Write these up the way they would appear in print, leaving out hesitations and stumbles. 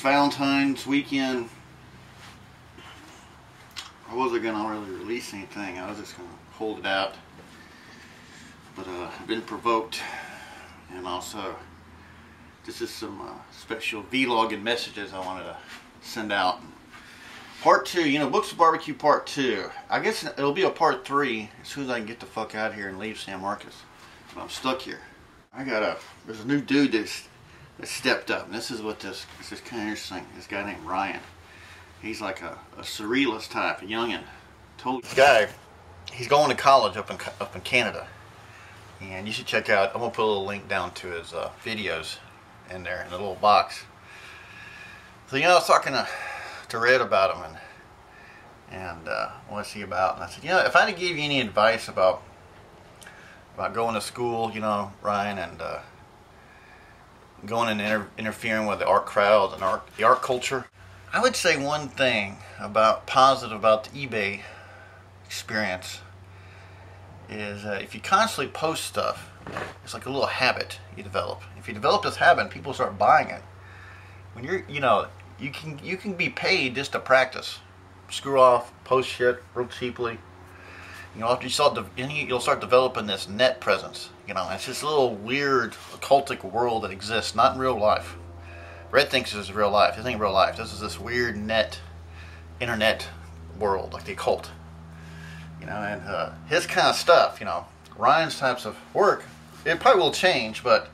Valentine's weekend, I wasn't going to really release anything. I was just going to hold it out. But I've been provoked, and also this is some special vlogging messages I wanted to send out. Part 2, you know, Books of Barbecue Part 2. I guess it'll be a Part 3 as soon as I can get the fuck out of here and leave San Marcos. But I'm stuck here. There's a new dude that stepped up, and this is kind of interesting. This guy named Ryan. He's like a surrealist type, a youngin'. This guy, he's going to college up in Canada, and you should check out. I'm gonna put a little link down to his videos in there in the little box. So I was talking to Red about him and what's he about? And I said, if I had to give you any advice about going to school, Ryan, and going and interfering with the art crowd and the art culture, I would say one thing positive about the eBay experience is if you constantly post stuff, it's like a little habit you develop. If you develop this habit and people start buying it, when you can be paid just to practice. Screw off, post shit real cheaply. After you'll start developing this net presence. It's this little weird occultic world that exists, not in real life. Red thinks this is real life. This ain't real life. This is this weird internet world, like the occult. And his kind of stuff, Ryan's types of work, it probably will change. But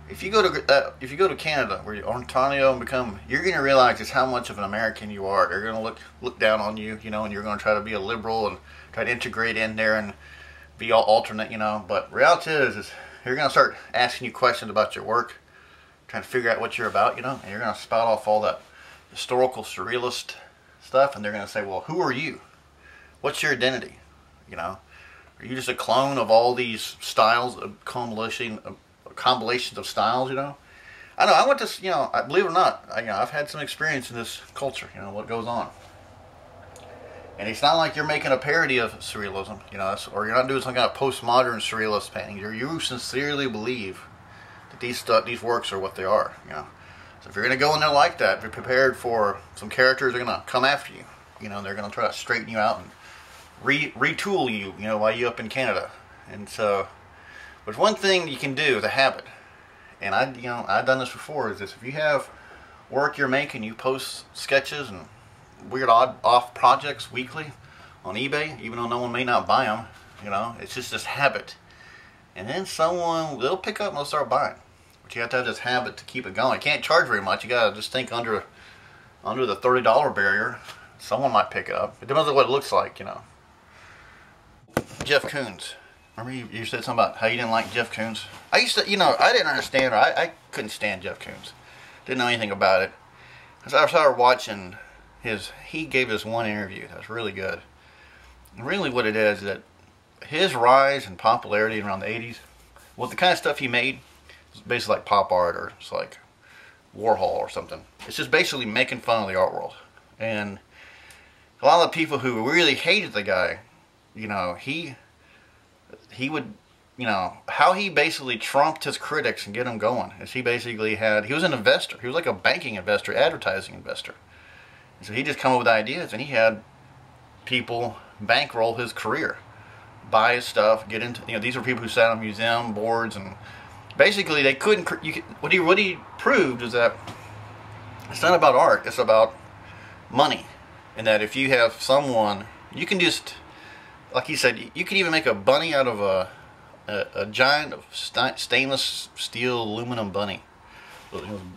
if you go to Canada, where Ontario, and you're going to realize just how much of an American you are. They're going to look down on you, and you're going to try to be a liberal and try to integrate in there and be all alternate, But reality is you're going to start asking you questions about your work, trying to figure out what you're about, and you're going to spout off all that historical surrealist stuff, and they're going to say, well, who are you? What's your identity? Are you just a clone of all these styles, a combinations of styles, I know, I went to, believe it or not, I've had some experience in this culture, what goes on. And it's not like you're making a parody of surrealism, or you're not doing some kind of postmodern surrealist painting. You sincerely believe that these works are what they are, So if you're going to go in there like that, be prepared for some characters that are going to come after you. They're going to try to straighten you out and retool you, while you're up in Canada. And so, there's one thing you can do with a habit, and I've done this before, is this: if you have work you're making, you post sketches and weird off projects weekly on eBay, even though no one may not buy them, it's just this habit. And then they'll pick up and they'll start buying. But you have to have this habit to keep it going. You can't charge very much. You gotta just think under the $30 barrier. Someone might pick it up. It depends on what it looks like, Jeff Koons. Remember you said something about how you didn't like Jeff Koons? I used to, I didn't understand, or I couldn't stand Jeff Koons. Didn't know anything about it. Because I started watching he gave this one interview that was really good. And really what it is that his rise in popularity around the 80s, the kind of stuff he made was basically like pop art, or it's like Warhol or something. It's just basically making fun of the art world. And a lot of the people who really hated the guy, he would, how he basically trumped his critics and get them going is he was an investor. He was like a banking investor, advertising investor. And so he just come up with ideas, and he had people bankroll his career, buy his stuff, get into, these were people who sat on museum boards, and basically they couldn't, what he proved is that it's not about art, it's about money. And that if you have someone, you can just, like he said, you can even make a bunny out of a giant stainless steel aluminum bunny.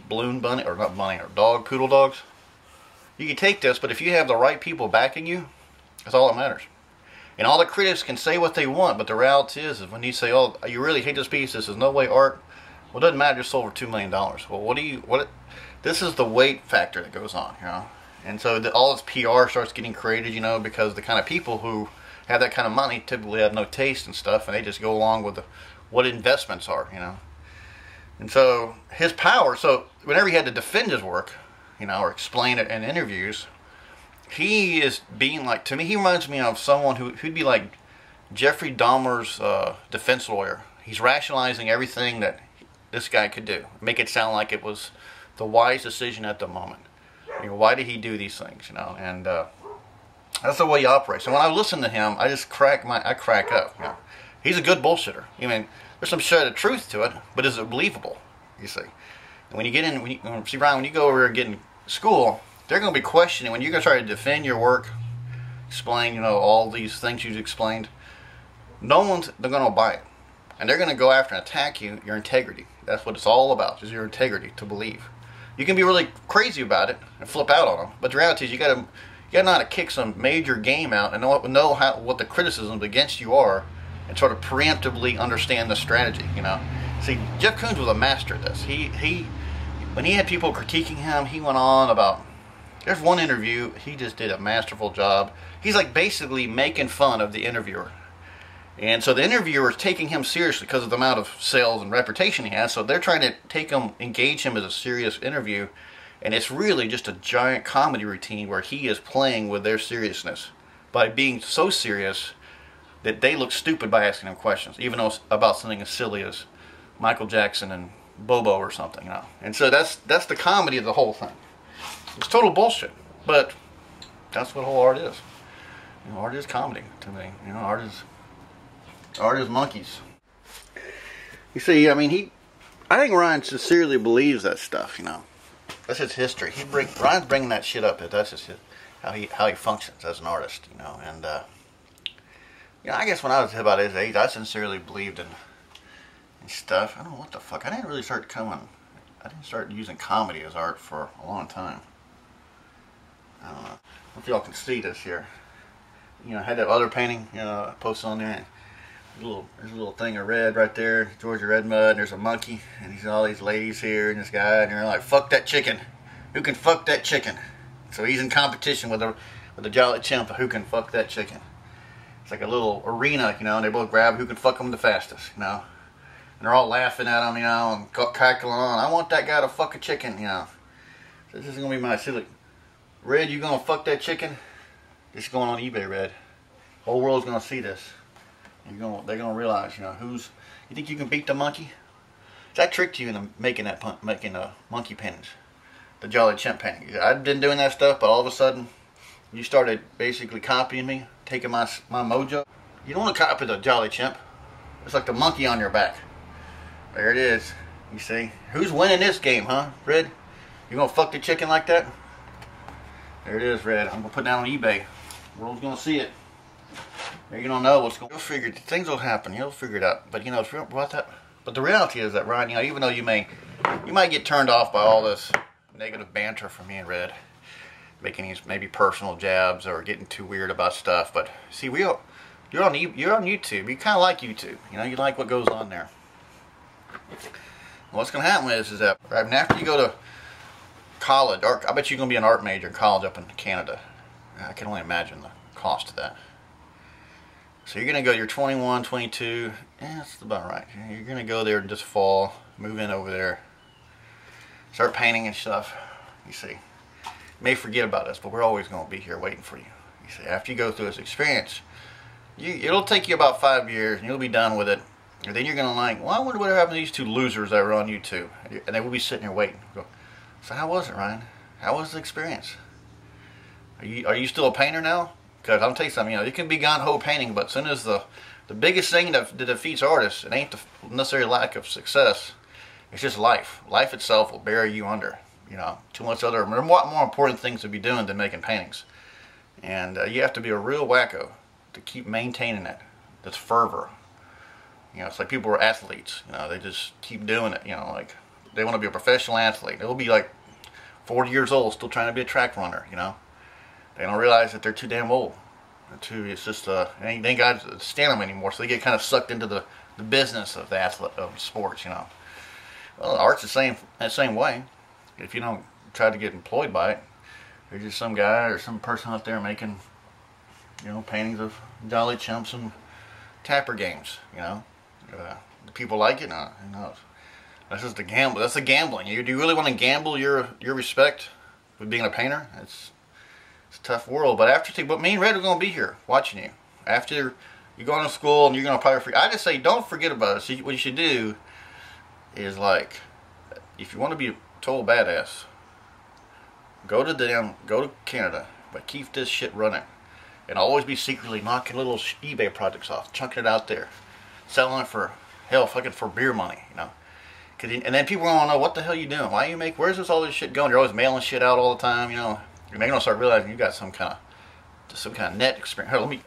Balloon bunny, or not bunny, or poodle dogs. You can take this, but if you have the right people backing you, that's all that matters. And all the critics can say what they want, but the reality is when you say, oh, you really hate this piece, this is no way art, well, it doesn't matter, just sold for $2 million. Well, this is the weight factor that goes on, And so all this PR starts getting created, because the kind of people who have that kind of money typically have no taste and stuff, and they just go along with what investments are, And so his power, so whenever he had to defend his work, or explain it in interviews, he is being like, to me, he reminds me of someone who'd be like Jeffrey Dahmer's defense lawyer. He's rationalizing everything that this guy could do, make it sound like it was the wise decision at the moment. You know, why did he do these things? You know, and that's the way he operates. And when I listen to him, I just crack up. You know, he's a good bullshitter. I mean, there's some shred of truth to it, but is it believable? You see, and when you get in, see, Brian, when you go over there and get in school, they're going to be questioning when you're going to try to defend your work, explain, you know, all these things you've explained. They're going to buy it, and they're going to go after and attack your integrity. That's what it's all about, is your integrity to believe. You can be really crazy about it and flip out on them, but the reality is you got to know how to kick some major game out and know what the criticisms against you are, and sort of preemptively understand the strategy. You know, see, Jeff Koons was a master at this. He when he had people critiquing him, he went on about. There's one interview, he just did a masterful job. He's like basically making fun of the interviewer. And so the interviewer is taking him seriously because of the amount of sales and reputation he has. So they're trying to engage him as a serious interview. And it's really just a giant comedy routine where he is playing with their seriousness by being so serious that they look stupid by asking him questions, even though it's about something as silly as Michael Jackson and Bobo or something, you know. And so that's the comedy of the whole thing. It's total bullshit, but that's what whole art is. You know, art is comedy to me. You know, art is monkeys. You see, I mean, I think Ryan sincerely believes that stuff. You know, that's his history. Ryan's bringing that shit up. That's just how he functions as an artist. You know, and you know, I guess when I was about his age, I sincerely believed in stuff. I don't know what the fuck. I didn't start using comedy as art for a long time. I don't know. I don't know if y'all can see this here. You know, I had that other painting, you know, I posted on there. There's a little thing of red right there, Georgia red mud, and there's a monkey, and there's all these ladies here, and this guy, and they're like, fuck that chicken. Who can fuck that chicken? So he's in competition with the Jolly Chimp, who can fuck that chicken. It's like a little arena, you know, and they both grab who can fuck them the fastest, you know. And they're all laughing at him, you know, and cackling on. I want that guy to fuck a chicken, you know. So this is going to be my silly. Red, you going to fuck that chicken? This is going on eBay, Red. Whole world's going to see this. They're going to realize, you know, you think you can beat the monkey? That tricked you into making monkey paintings. The Jolly Chimp painting. I've been doing that stuff, but all of a sudden, you started basically copying me, taking my mojo. You don't want to copy the Jolly Chimp. It's like the monkey on your back. There it is. You see? Who's winning this game, huh, Red? You gonna fuck the chicken like that? There it is, Red. I'm gonna put that on eBay. The world's gonna see it. You don't know what's going. You'll figure it. Things will happen. You'll figure it out. But you know, it's real about that. But the reality is that, Ryan, you know, even though you might get turned off by all this negative banter from me and Red, making these maybe personal jabs or getting too weird about stuff. But see, you're on YouTube. You kind of like YouTube. You know, you like what goes on there. What's going to happen is that right after you go to college, or I bet you're going to be an art major in college up in Canada. I can only imagine the cost of that. So you're going to go, you're 21, 22, that's about right. You're going to go there this fall, move in over there, start painting and stuff. You see, you may forget about us, but we're always going to be here waiting for you. You see, after you go through this experience, it'll take you about 5 years, and you'll be done with it. And then you're going to like, well, I wonder what happened to these two losers that were on YouTube. And they will be sitting there waiting. Go, so how was it, Ryan? How was the experience? Are you still a painter now? Because I'll tell you something, you know, you can be gung-ho painting, but as soon as the biggest thing that defeats artists, it ain't the necessary lack of success. It's just life. Life itself will bury you under. You know, too much other, more important things to be doing than making paintings. And you have to be a real wacko to keep maintaining it. This fervor. You know, it's like people are athletes. You know, they just keep doing it. You know, like they want to be a professional athlete. They'll be like 40 years old, still trying to be a track runner. You know, they don't realize that they're too damn old. It's just they ain't got to stand them anymore. So they get kind of sucked into the business of sports. You know, well, art's the same way. If you don't try to get employed by it, there's just some guy or some person out there making, you know, paintings of Jolly Chimps and Tapper games. You know. Do people like it? No, who knows? That's just the gamble. That's the gambling. Do you really want to gamble your respect with being a painter? It's a tough world. But me and Red are going to be here watching you. After you go to school and you're going to probably forget. I just say don't forget about it. See, what you should do is like, if you want to be total badass. Go to Canada, but keep this shit running. And always be secretly knocking little eBay projects off, chunking it out there, selling it for, hell, fucking for beer money, you know. And then people want to know, what the hell you doing? Why you where's this all this shit going? You're always mailing shit out all the time, you know. And they're gonna start realizing you got some kind of net experience. Here, let me